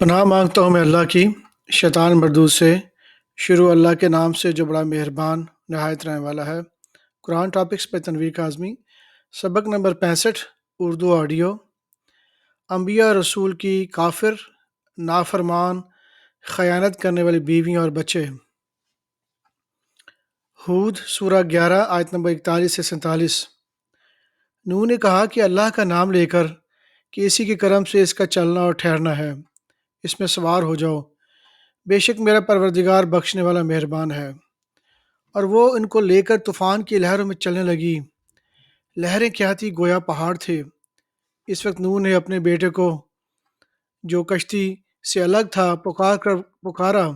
پناہ مانگتا ہوں میں اللہ کی شیطان مردود سے۔ شروع اللہ کے نام سے جو بڑا مہربان نہایت رحم والا ہے۔ قرآن ٹاپکس پہ تنویر کاظمی، سبق نمبر 65، اردو آڈیو۔ انبیاء رسول کی کافر، نافرمان، خیانت کرنے والی بیویاں اور بچے۔ ہود سورہ 11 آیت نمبر 41 سے 47۔ نوح نے کہا کہ اللہ کا نام لے کر کہ اسی کے کرم سے اس کا چلنا اور ٹھہرنا ہے، اس میں سوار ہو جاؤ، بے شک میرا پروردگار بخشنے والا مہربان ہے۔ اور وہ ان کو لے کر طوفان کی لہروں میں چلنے لگی۔ لہریں کیا تھی؟ گویا پہاڑ تھے۔ اس وقت نوح نے اپنے بیٹے کو جو کشتی سے الگ تھا پکارا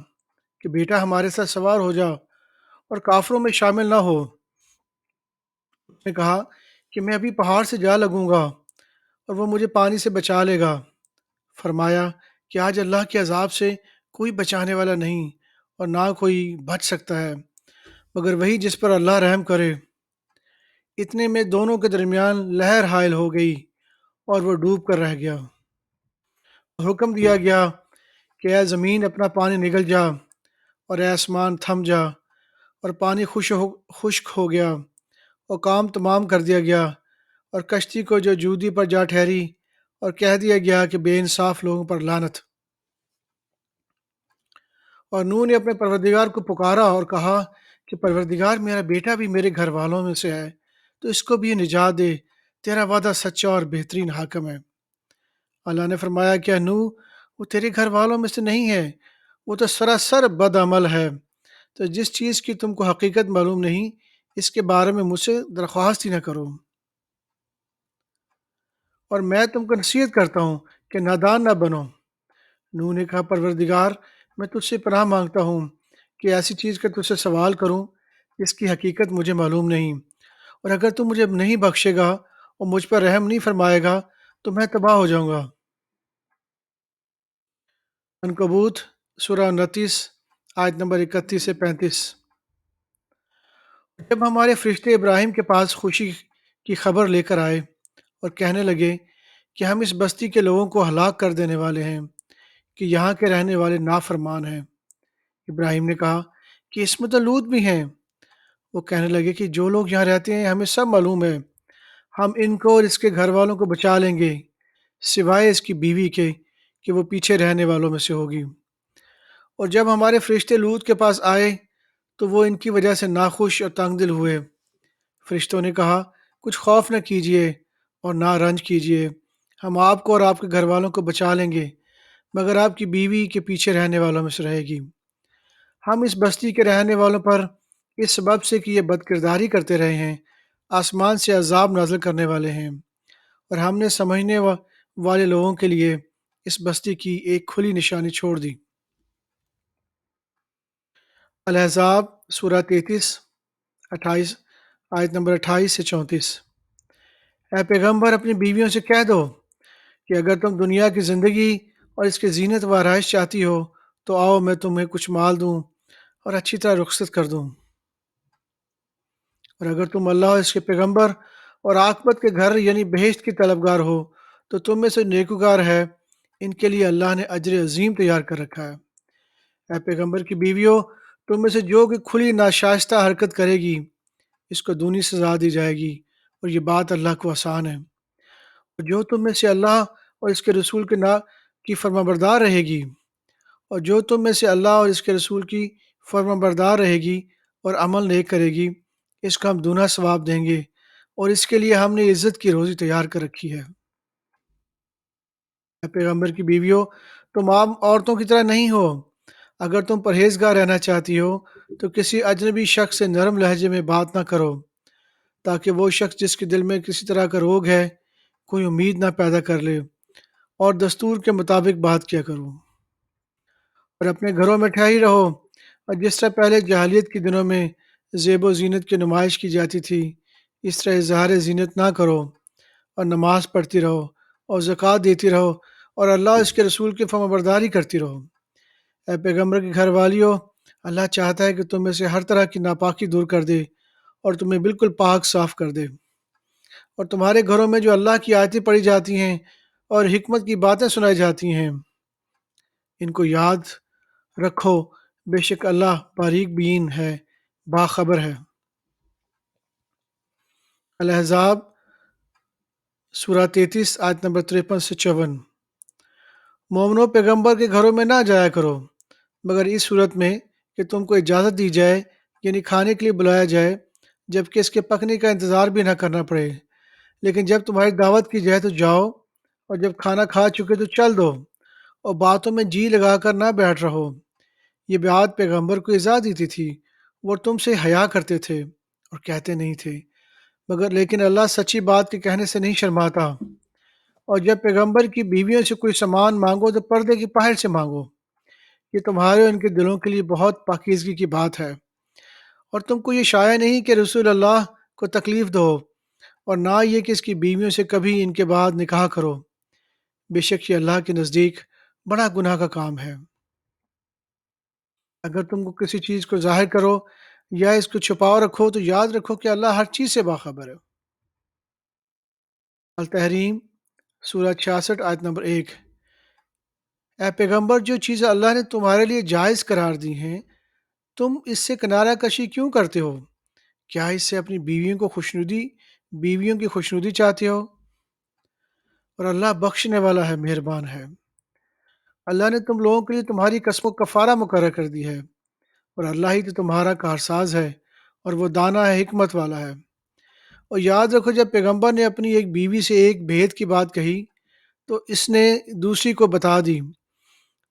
کہ بیٹا ہمارے ساتھ سوار ہو جا اور کافروں میں شامل نہ ہو۔ اس نے کہا کہ میں ابھی پہاڑ سے جا لگوں گا اور وہ مجھے پانی سے بچا لے گا۔ فرمایا کہ آج اللہ کے عذاب سے کوئی بچانے والا نہیں اور نہ کوئی بچ سکتا ہے مگر وہی جس پر اللہ رحم کرے۔ اتنے میں دونوں کے درمیان لہر حائل ہو گئی اور وہ ڈوب کر رہ گیا۔ حکم دیا گیا کہ اے زمین اپنا پانی نگل جا اور اے آسمان تھم جا، اور پانی خشک ہو گیا اور کام تمام کر دیا گیا، اور کشتی کو جو جودی پر جا ٹھہری، اور کہہ دیا گیا کہ بے انصاف لوگوں پر لعنت۔ اور نوح نے اپنے پروردگار کو پکارا اور کہا کہ پروردگار میرا بیٹا بھی میرے گھر والوں میں سے ہے، تو اس کو بھی نجات دے، تیرا وعدہ سچا اور بہترین حاکم ہے۔ اللہ نے فرمایا کہ نوح وہ تیرے گھر والوں میں سے نہیں ہے، وہ تو سراسر بد عمل ہے، تو جس چیز کی تم کو حقیقت معلوم نہیں اس کے بارے میں مجھ سے درخواست ہی نہ کرو، اور میں تم کو نصیحت کرتا ہوں کہ نادان نہ بنو۔ نوح نے کہا پروردگار میں تجھ سے پناہ مانگتا ہوں کہ ایسی چیز کا تجھ سے سوال کروں جس کی حقیقت مجھے معلوم نہیں، اور اگر تو مجھے نہیں بخشے گا اور مجھ پر رحم نہیں فرمائے گا تو میں تباہ ہو جاؤں گا۔ عنکبوت سورہ 29 آیت نمبر 31 سے 35۔ جب ہمارے فرشتے ابراہیم کے پاس خوشی کی خبر لے کر آئے اور کہنے لگے کہ ہم اس بستی کے لوگوں کو ہلاک کر دینے والے ہیں کہ یہاں کے رہنے والے نافرمان ہیں، ابراہیم نے کہا کہ اس میں تو لوط بھی ہیں۔ وہ کہنے لگے کہ جو لوگ یہاں رہتے ہیں ہمیں سب معلوم ہے، ہم ان کو اور اس کے گھر والوں کو بچا لیں گے سوائے اس کی بیوی کے کہ وہ پیچھے رہنے والوں میں سے ہوگی۔ اور جب ہمارے فرشتے لوط کے پاس آئے تو وہ ان کی وجہ سے ناخوش اور تنگ دل ہوئے۔ فرشتوں نے کہا کچھ خوف نہ کیجیے اور نہ رنج کیجیے، ہم آپ کو اور آپ کے گھر والوں کو بچا لیں گے، مگر آپ کی بیوی کے پیچھے رہنے والوں میں سے رہے گی۔ ہم اس بستی کے رہنے والوں پر اس سبب سے کہ یہ بد کرداری کرتے رہے ہیں آسمان سے عذاب نازل کرنے والے ہیں، اور ہم نے سمجھنے والے لوگوں کے لیے اس بستی کی ایک کھلی نشانی چھوڑ دی۔ الاحزاب سورہ 33 28 آیت نمبر 28 سے 34۔ اے پیغمبر اپنی بیویوں سے کہہ دو کہ اگر تم دنیا کی زندگی اور اس کی زینت و آرائش چاہتی ہو تو آؤ میں تمہیں کچھ مال دوں اور اچھی طرح رخصت کر دوں، اور اگر تم اللہ اور اس کے پیغمبر اور عاقبت کے گھر یعنی بہشت کی طلبگار ہو تو تم میں سے نیکوکار ہے، ان کے لیے اللہ نے اجر عظیم تیار کر رکھا ہے۔ اے پیغمبر کی بیویوں، تم میں سے جو کہ کھلی ناشائستہ حرکت کرے گی اس کو دونی سزا دی جائے گی، اور یہ بات اللہ کو آسان ہے۔ اور جو تم میں سے اللہ اور اس کے رسول کی فرمانبردار رہے گی، اور جو تم میں سے اللہ اور اس کے رسول کی فرمانبردار رہے گی اور عمل نیک کرے گی، اس کو ہم دونا ثواب دیں گے، اور اس کے لیے ہم نے عزت کی روزی تیار کر رکھی ہے۔ اے پیغمبر کی بیویوں، تم عام عورتوں کی طرح نہیں ہو، اگر تم پرہیزگار رہنا چاہتی ہو تو کسی اجنبی شخص سے نرم لہجے میں بات نہ کرو، تاکہ وہ شخص جس کے دل میں کسی طرح کا روگ ہے کوئی امید نہ پیدا کر لے، اور دستور کے مطابق بات کیا کرو، اور اپنے گھروں میں ٹھہری رہو، اور جس طرح پہلے جاہلیت کے دنوں میں زیب و زینت کی نمائش کی جاتی تھی اس طرح اظہار زینت نہ کرو، اور نماز پڑھتی رہو اور زکوٰۃ دیتی رہو، اور اللہ اور اس کے رسول کی فرمانبرداری کرتی رہو۔ اے پیغمبر کی گھر والیوں، اللہ چاہتا ہے کہ تم میں سے ہر طرح کی ناپاکی دور کر دے اور تمہیں بالکل پاک صاف کر دے، اور تمہارے گھروں میں جو اللہ کی آیتیں پڑھی جاتی ہیں اور حکمت کی باتیں سنائی جاتی ہیں ان کو یاد رکھو، بے شک اللہ باریک بین ہے، باخبر ہے۔ الاحزاب سورہ 33 آیت نمبر 53 سے 54۔ مومنو، پیغمبر کے گھروں میں نہ جایا کرو مگر اس صورت میں کہ تم کو اجازت دی جائے، یعنی کھانے کے لیے بلایا جائے، جبکہ اس کے پکنے کا انتظار بھی نہ کرنا پڑے۔ لیکن جب تمہاری دعوت کی جائے تو جاؤ، اور جب کھانا کھا چکے تو چل دو، اور باتوں میں جی لگا کر نہ بیٹھ رہو۔ یہ بات پیغمبر کو ایزا دیتی تھی، وہ تم سے حیا کرتے تھے اور کہتے نہیں تھے، مگر لیکن اللہ سچی بات کے کہنے سے نہیں شرماتا۔ اور جب پیغمبر کی بیویوں سے کوئی سامان مانگو تو پردے کی پہل سے مانگو، یہ تمہارے اور ان کے دلوں کے لیے بہت پاکیزگی کی بات ہے۔ اور تم کو یہ شائع نہیں کہ رسول اللہ کو تکلیف دو، اور نہ یہ کہ اس کی بیویوں سے کبھی ان کے بعد نکاح کرو، بے شک یہ اللہ کے نزدیک بڑا گناہ کا کام ہے۔ اگر تم کو کسی چیز کو ظاہر کرو یا اس کو چھپاؤ رکھو تو یاد رکھو کہ اللہ ہر چیز سے باخبر ہے۔ التحریم سورہ 66 آیت نمبر 1۔ اے پیغمبر، جو چیزیں اللہ نے تمہارے لیے جائز قرار دی ہیں، تم اس سے کنارہ کشی کیوں کرتے ہو؟ کیا اس سے اپنی بیویوں کی خوشنودی چاہتے ہو؟ اور اللہ بخشنے والا ہے، مہربان ہے۔ اللہ نے تم لوگوں کے لیے تمہاری قسم و کفارہ مقرر کر دی ہے، اور اللہ ہی تو تمہارا کارساز ہے، اور وہ دانا ہے، حکمت والا ہے۔ اور یاد رکھو، جب پیغمبر نے اپنی ایک بیوی سے ایک بھید کی بات کہی تو اس نے دوسری کو بتا دی،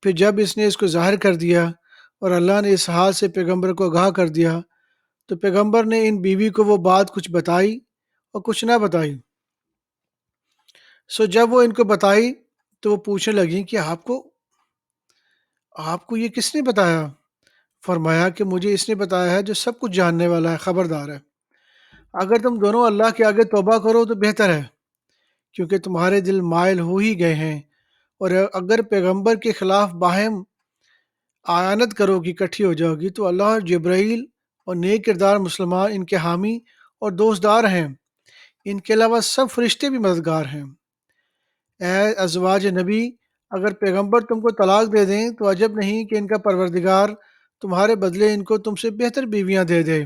پھر جب اس نے اس کو ظاہر کر دیا اور اللہ نے اس حال سے پیغمبر کو آگاہ کر دیا تو پیغمبر نے ان بیوی کو وہ بات کچھ بتائی اور کچھ نہ بتائی۔ سو جب وہ ان کو بتائی تو وہ پوچھنے لگیں کہ آپ کو یہ کس نے بتایا؟ فرمایا کہ مجھے اس نے بتایا ہے جو سب کچھ جاننے والا ہے، خبردار ہے۔ اگر تم دونوں اللہ کے آگے توبہ کرو تو بہتر ہے، کیونکہ تمہارے دل مائل ہو ہی گئے ہیں، اور اگر پیغمبر کے خلاف باہم آیانت کرو گی، اکٹھی ہو جاؤ گی، تو اللہ اور جبرائیل اور نیک کردار مسلمان ان کے حامی اور دوستدار ہیں، ان کے علاوہ سب فرشتے بھی مددگار ہیں۔ اے ازواج نبی، اگر پیغمبر تم کو طلاق دے دیں تو عجب نہیں کہ ان کا پروردگار تمہارے بدلے ان کو تم سے بہتر بیویاں دے دے،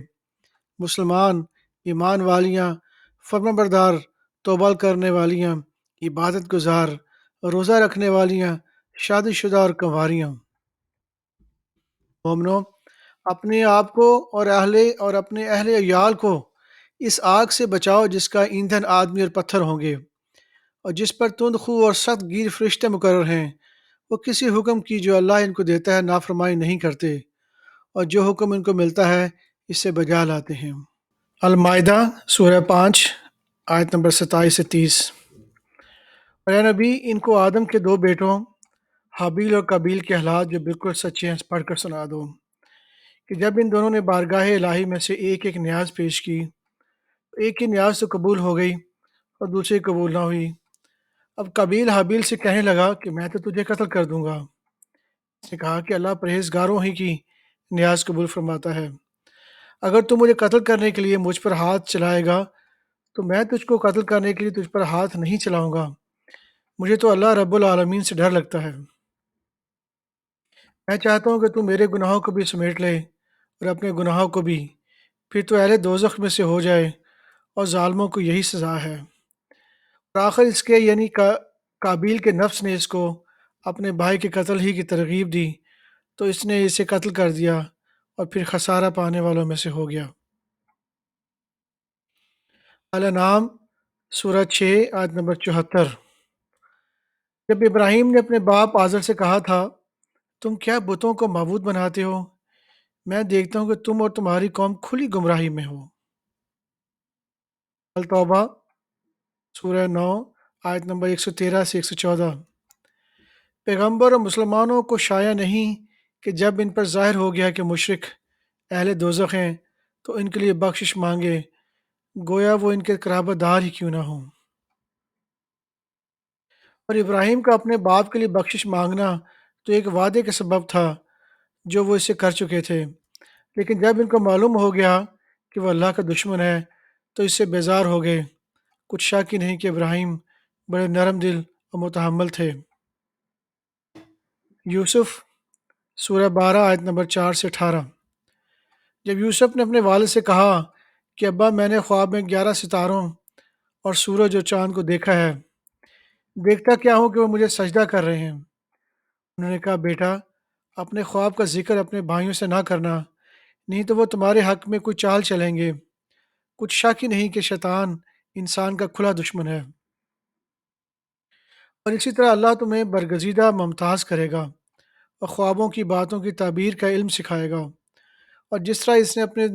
مسلمان، ایمان والیاں، فرمان بردار، توبہ کرنے والیاں، عبادت گزار، روزہ رکھنے والیاں، شادی شدہ اور کنواریاں۔ مومنو، اپنے آپ کو اور اپنے اہل عیال کو اس آگ سے بچاؤ جس کا ایندھن آدمی اور پتھر ہوں گے، اور جس پر تند خو اور سخت گیر فرشتے مقرر ہیں۔ وہ کسی حکم کی جو اللہ ان کو دیتا ہے نافرمانی نہیں کرتے، اور جو حکم ان کو ملتا ہے اس سے بجا لاتے ہیں۔ المائدہ سورہ 5 آیت نمبر 27 سے 30۔ اور اے نبی، ان کو آدم کے دو بیٹوں حابیل اور قابیل کے حالات جو بالکل سچے ہیں پڑھ کر سنا دو، کہ جب ان دونوں نے بارگاہ الہی میں سے ایک ایک نیاز پیش کی، ایک کی نیاز تو قبول ہو گئی اور دوسری قبول نہ ہوئی۔ اب قابیل حابیل سے کہنے لگا کہ میں تو تجھے قتل کر دوں گا۔ اس نے کہا کہ اللہ پرہیزگاروں ہی کی نیاز قبول فرماتا ہے، اگر تم مجھے قتل کرنے کے لیے مجھ پر ہاتھ چلائے گا تو میں تجھ کو قتل کرنے کے لیے تجھ پر ہاتھ نہیں چلاؤں گا، مجھے تو اللہ رب العالمین سے ڈر لگتا ہے۔ میں چاہتا ہوں کہ تم میرے گناہوں کو بھی سمیٹ لے اور اپنے گناہوں کو بھی، پھر تو اہل دوزخ میں سے ہو جائے، اور ظالموں کو یہی سزا ہے۔ اور آخر اس کے یعنی قابیل کے نفس نے اس کو اپنے بھائی کے قتل ہی کی ترغیب دی تو اس نے اسے قتل کر دیا اور پھر خسارہ پانے والوں میں سے ہو گیا۔ الانعام سورہ 6 آیت نمبر 74۔ جب ابراہیم نے اپنے باپ آزر سے کہا تھا تم کیا بتوں کو معبود بناتے ہو، میں دیکھتا ہوں کہ تم اور تمہاری قوم کھلی گمراہی میں ہو۔ التوبہ سورہ 9 آیت نمبر 113 سے 114۔ پیغمبر اور مسلمانوں کو شایع نہیں کہ جب ان پر ظاہر ہو گیا کہ مشرک اہل دوزخ ہیں تو ان کے لیے بخشش مانگے، گویا وہ ان کے قرابت دار ہی کیوں نہ ہوں۔ اور ابراہیم کا اپنے باپ کے لیے بخشش مانگنا تو ایک وعدے کا سبب تھا جو وہ اس سے کر چکے تھے، لیکن جب ان کو معلوم ہو گیا کہ وہ اللہ کا دشمن ہے تو اس سے بیزار ہو گئے۔ کچھ شک ہی نہیں کہ ابراہیم بڑے نرم دل اور متحمل تھے۔ یوسف سورہ 12 آیت نمبر 4 سے 18۔ جب یوسف نے اپنے والد سے کہا کہ ابا میں نے خواب میں 11 ستاروں اور سورج اور چاند کو دیکھا ہے، دیکھتا کیا ہوں کہ وہ مجھے سجدہ کر رہے ہیں۔ انہوں نے کہا بیٹا اپنے خواب کا ذکر اپنے بھائیوں سے نہ کرنا، نہیں تو وہ تمہارے حق میں کوئی چال چلیں گے۔ کچھ شک ہی نہیں کہ شیطان انسان کا کھلا دشمن ہے، اور اسی طرح اللہ تمہیں برگزیدہ ممتاز کرے گا اور خوابوں کی باتوں کی تعبیر کا علم سکھائے گا، اور جس طرح اس نے اپنے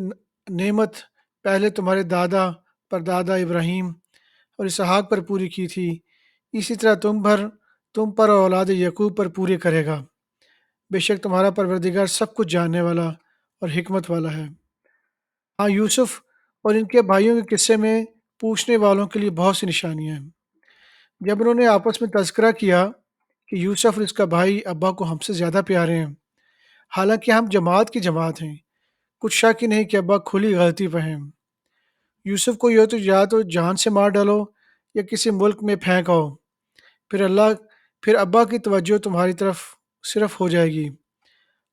نعمت پہلے تمہارے دادا پردادا ابراہیم اور اسحاق پر پوری کی تھی، اسی طرح تم پر اور اولاد یعقوب پر پورے کرے گا۔ بے شک تمہارا پروردگار سب کچھ جاننے والا اور حکمت والا ہے۔ ہاں، یوسف اور ان کے بھائیوں کے قصے میں پوچھنے والوں کے لیے بہت سی نشانیاں ہیں۔ جب انہوں نے آپس میں تذکرہ کیا کہ یوسف اور اس کا بھائی ابا کو ہم سے زیادہ پیارے ہیں، حالانکہ ہم جماعت کی جماعت ہیں، کچھ شک ہی نہیں کہ ابا کھلی غلطی پہ ہیں۔ یوسف کو یا تو جان سے مار ڈالو یا کسی ملک میں پھینک آؤ، پھر ابا کی توجہ تمہاری طرف صرف ہو جائے گی،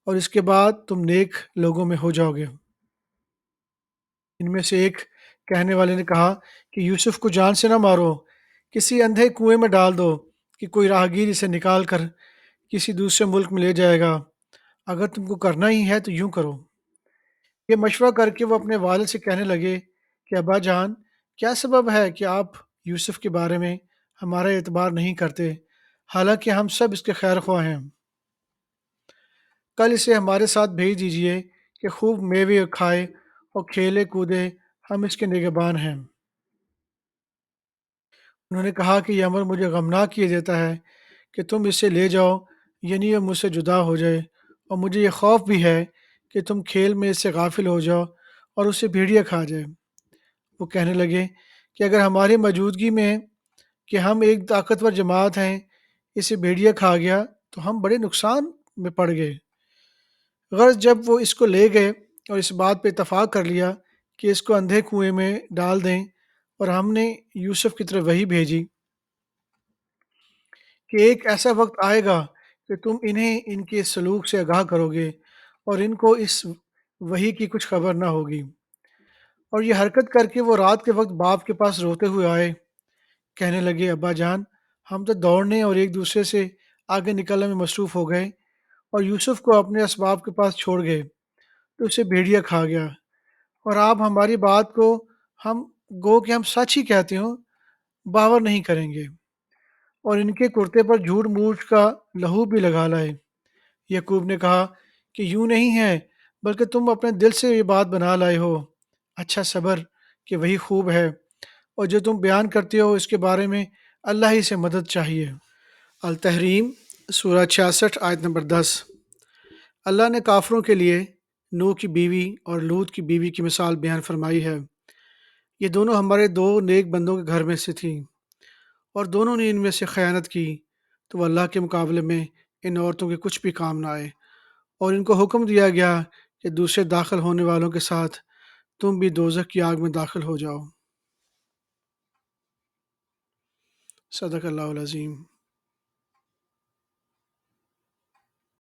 اور اس کے بعد تم نیک لوگوں میں ہو جاؤ گے۔ ان میں سے ایک کہنے والے نے کہا کہ یوسف کو جان سے نہ مارو، کسی اندھے کنویں میں ڈال دو کہ کوئی راہگیر اسے نکال کر کسی دوسرے ملک میں لے جائے گا۔ اگر تم کو کرنا ہی ہے تو یوں کرو۔ یہ مشورہ کر کے وہ اپنے والد سے کہنے لگے کہ ابا جان، کیا سبب ہے کہ آپ یوسف کے بارے میں ہمارا اعتبار نہیں کرتے، حالانکہ ہم سب اس کے خیر خواہ ہیں؟ کل اسے ہمارے ساتھ بھیج دیجیے کہ خوب میوے کھائے اور کھیلے کودے، ہم اس کے نگہبان ہیں۔ انہوں نے کہا کہ یہ امر مجھے غمناک کیے دیتا ہے کہ تم اسے لے جاؤ، یعنی یہ مجھ سے جدا ہو جائے، اور مجھے یہ خوف بھی ہے کہ تم کھیل میں اس سے غافل ہو جاؤ اور اسے بھیڑیا کھا جائے۔ وہ کہنے لگے کہ اگر ہماری موجودگی میں کہ ہم ایک طاقتور جماعت ہیں اسے بھیڑیا کھا گیا تو ہم بڑے نقصان میں پڑ گئے۔ غرض جب وہ اس کو لے گئے اور اس بات پہ اتفاق کر لیا کہ اس کو اندھے کنویں میں ڈال دیں، اور ہم نے یوسف کی طرف وحی بھیجی کہ ایک ایسا وقت آئے گا کہ تم انہیں ان کے سلوک سے آگاہ کرو گے، اور ان کو اس وحی کی کچھ خبر نہ ہوگی۔ اور یہ حرکت کر کے وہ رات کے وقت باپ کے پاس روتے ہوئے آئے، کہنے لگے ابا جان، ہم تو دوڑنے اور ایک دوسرے سے آگے نکلنے میں مصروف ہو گئے اور یوسف کو اپنے اسباب کے پاس چھوڑ گئے تو اسے بھیڑیا کھا گیا، اور آپ ہماری بات کو ہم گو کہ ہم سچ ہی کہتے ہوں باور نہیں کریں گے، اور ان کے کرتے پر جھوٹ موٹ کا لہو بھی لگا لائے۔ یعقوب نے کہا کہ یوں نہیں ہے، بلکہ تم اپنے دل سے یہ بات بنا لائے ہو۔ اچھا صبر کہ وہی خوب ہے، اور جو تم بیان کرتے ہو اس کے بارے میں اللہ ہی سے مدد چاہیے۔ التحریم سورہ 66 آیت نمبر 10۔ اللہ نے کافروں کے لیے نوح کی بیوی اور لوط کی بیوی کی مثال بیان فرمائی ہے۔ یہ دونوں ہمارے دو نیک بندوں کے گھر میں سے تھیں، اور دونوں نے ان میں سے خیانت کی، تو وہ اللہ کے مقابلے میں ان عورتوں کے کچھ بھی کام نہ آئے، اور ان کو حکم دیا گیا کہ دوسرے داخل ہونے والوں کے ساتھ تم بھی دوزخ کی آگ میں داخل ہو جاؤ۔ صدق اللہ العظیم۔